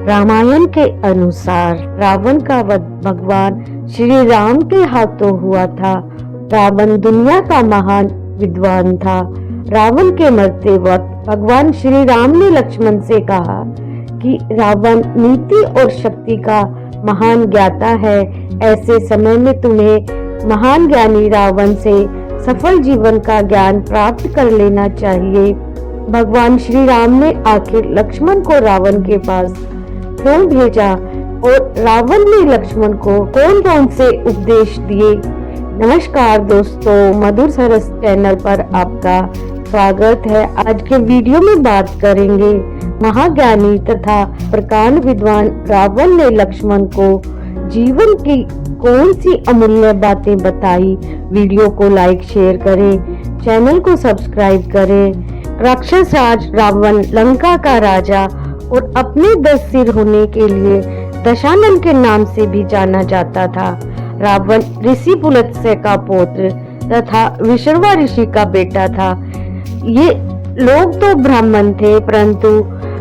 रामायण के अनुसार रावण का वध भगवान श्री राम के हाथों हुआ था। रावण दुनिया का महान विद्वान था। रावण के मरते वक्त भगवान श्री राम ने लक्ष्मण से कहा कि रावण नीति और शक्ति का महान ज्ञाता है। ऐसे समय में तुम्हें महान ज्ञानी रावण से सफल जीवन का ज्ञान प्राप्त कर लेना चाहिए। भगवान श्री राम ने आखिर लक्ष्मण को रावण के पास क्यों भेजा और रावण ने लक्ष्मण को कौन कौन से उपदेश दिए। नमस्कार दोस्तों, मधुर सरस चैनल पर आपका स्वागत है। आज के वीडियो में बात करेंगे महाज्ञानी तथा प्रकांड विद्वान रावण ने लक्ष्मण को जीवन की कौन सी अमूल्य बातें बताई। वीडियो को लाइक शेयर करें, चैनल को सब्सक्राइब करें। राक्षस राज रावण लंका का राजा और अपने 10 सिर होने के लिए दशानन के नाम से भी जाना जाता था। रावण ऋषि पुलत्स्य का पुत्र तथा विश्रवा ऋषि का बेटा था। ये लोग तो ब्राह्मण थे, परंतु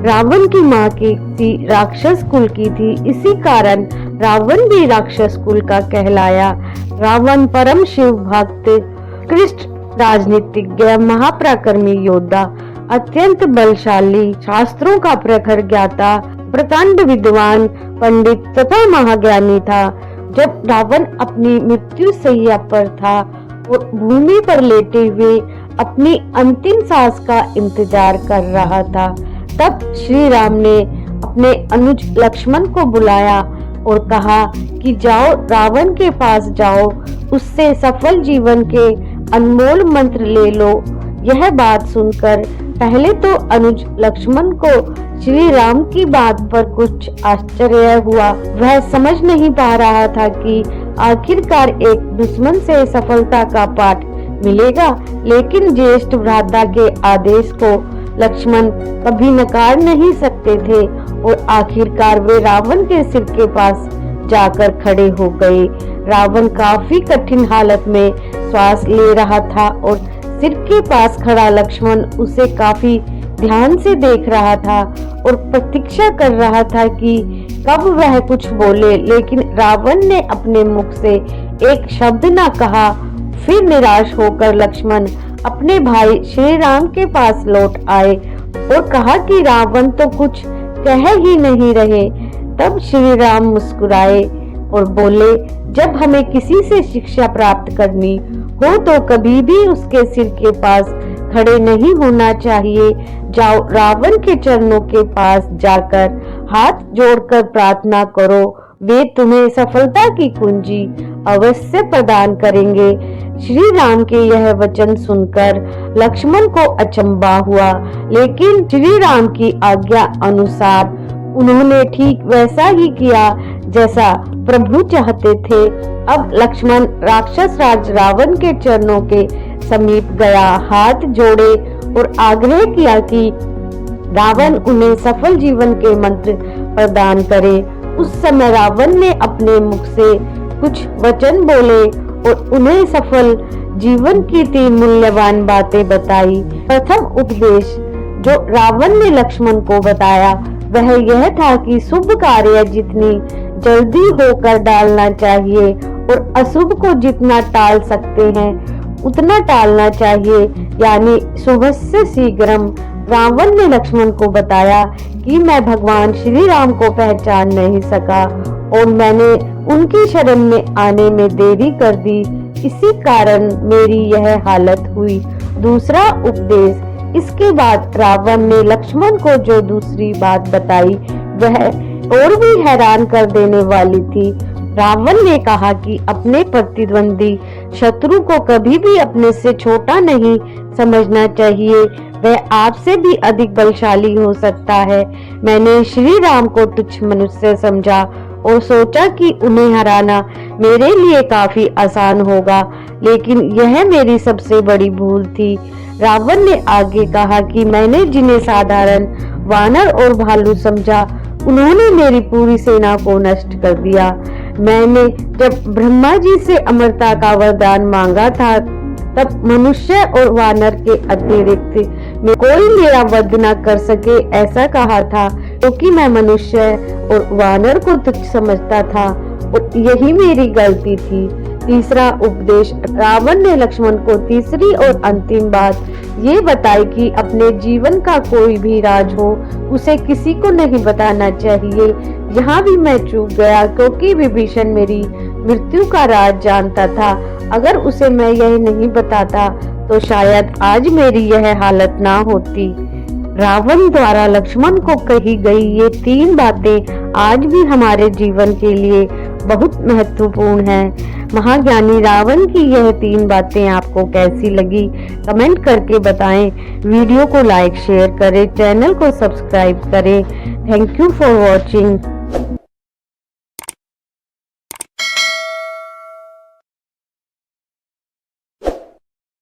रावण की माँ की राक्षस कुल की थी। इसी कारण रावण भी राक्षस कुल का कहलाया। रावण परम शिव भक्त, कृष्ण राजनीतिज्ञ, महापराक्रमी योद्धा, अत्यंत बलशाली, शास्त्रों का प्रखर ज्ञाता, प्रकांड विद्वान, पंडित तथा महाज्ञानी था। जब रावण अपनी मृत्यु शैया पर था और भूमि पर लेटे हुए अपनी अंतिम सांस का इंतजार कर रहा था, तब श्री राम ने अपने अनुज लक्ष्मण को बुलाया और कहा कि जाओ, रावण के पास जाओ, उससे सफल जीवन के अनमोल मंत्र ले लो। यह बात सुनकर पहले तो अनुज लक्ष्मण को श्री राम की बात पर कुछ आश्चर्य हुआ। वह समझ नहीं पा रहा था कि आखिरकार एक दुश्मन से सफलता का पाठ मिलेगा, लेकिन ज्येष्ठ भ्राता के आदेश को लक्ष्मण कभी नकार नहीं सकते थे और आखिरकार वे रावण के सिर के पास जाकर खड़े हो गए। रावण काफी कठिन हालत में श्वास ले रहा था और सिर के पास खड़ा लक्ष्मण उसे काफी ध्यान से देख रहा था और प्रतीक्षा कर रहा था कि कब वह कुछ बोले, लेकिन रावण ने अपने मुख से एक शब्द न कहा। फिर निराश होकर लक्ष्मण अपने भाई श्री राम के पास लौट आए और कहा कि रावण तो कुछ कह ही नहीं रहे। तब श्री राम मुस्कुराए और बोले, जब हमें किसी से शिक्षा प्राप्त करनी हो तो कभी भी उसके सिर के पास खड़े नहीं होना चाहिए। जाओ, रावण के चरणों के पास जाकर हाथ जोड़कर प्रार्थना करो, वे तुम्हें सफलता की कुंजी अवश्य प्रदान करेंगे। श्री राम के यह वचन सुनकर लक्ष्मण को अचंभा हुआ, लेकिन श्री राम की आज्ञा अनुसार उन्होंने ठीक वैसा ही किया जैसा प्रभु चाहते थे। अब लक्ष्मण राक्षस राज रावण के चरणों के समीप गया, हाथ जोड़े और आग्रह किया कि रावण उन्हें सफल जीवन के मंत्र प्रदान करे। उस समय रावण ने अपने मुख से कुछ वचन बोले और उन्हें सफल जीवन की 3 मूल्यवान बातें बताई। प्रथम उपदेश जो रावण ने लक्ष्मण को बताया वह यह था कि शुभ कार्य जितनी जल्दी होकर डालना चाहिए और अशुभ को जितना टाल सकते हैं उतना टालना चाहिए, यानी शुभस्य शीघ्रम। रावण ने लक्ष्मण को बताया कि मैं भगवान श्री राम को पहचान नहीं सका और मैंने उनकी शरण में आने में देरी कर दी, इसी कारण मेरी यह हालत हुई। दूसरा उपदेश, इसके बाद रावण ने लक्ष्मण को जो दूसरी बात बताई वह और भी हैरान कर देने वाली थी। रावण ने कहा कि अपने प्रतिद्वंदी शत्रु को कभी भी अपने से छोटा नहीं समझना चाहिए, वह आपसे भी अधिक बलशाली हो सकता है। मैंने श्री राम को तुच्छ मनुष्य समझा और सोचा कि उन्हें हराना मेरे लिए काफी आसान होगा, लेकिन यह मेरी सबसे बड़ी भूल थी। रावण ने आगे कहा कि मैंने जिन्हें साधारण वानर और भालू समझा उन्होंने मेरी पूरी सेना को नष्ट कर दिया। मैंने जब ब्रह्मा जी से अमरता का वरदान मांगा था तब मनुष्य और वानर के अतिरिक्त कोई मेरा वध न कर सके ऐसा कहा था, क्योंकि मैं मनुष्य और वानर को तुच्छ समझता था और यही मेरी गलती थी। तीसरा उपदेश, रावण ने लक्ष्मण को तीसरी और अंतिम बात ये बताई कि अपने जीवन का कोई भी राज हो उसे किसी को नहीं बताना चाहिए। यहाँ भी मैं चूक गया, क्योंकि विभीषण मेरी मृत्यु का राज जानता था। अगर उसे मैं यह नहीं बताता तो शायद आज मेरी यह हालत ना होती। रावण द्वारा लक्ष्मण को कही गई ये 3 बातें आज भी हमारे जीवन के लिए बहुत महत्वपूर्ण हैं। महाज्ञानी रावण की यह 3 बातें आपको कैसी लगी कमेंट करके बताएं। वीडियो को लाइक शेयर करें, चैनल को सब्सक्राइब करें। Thank you for watching.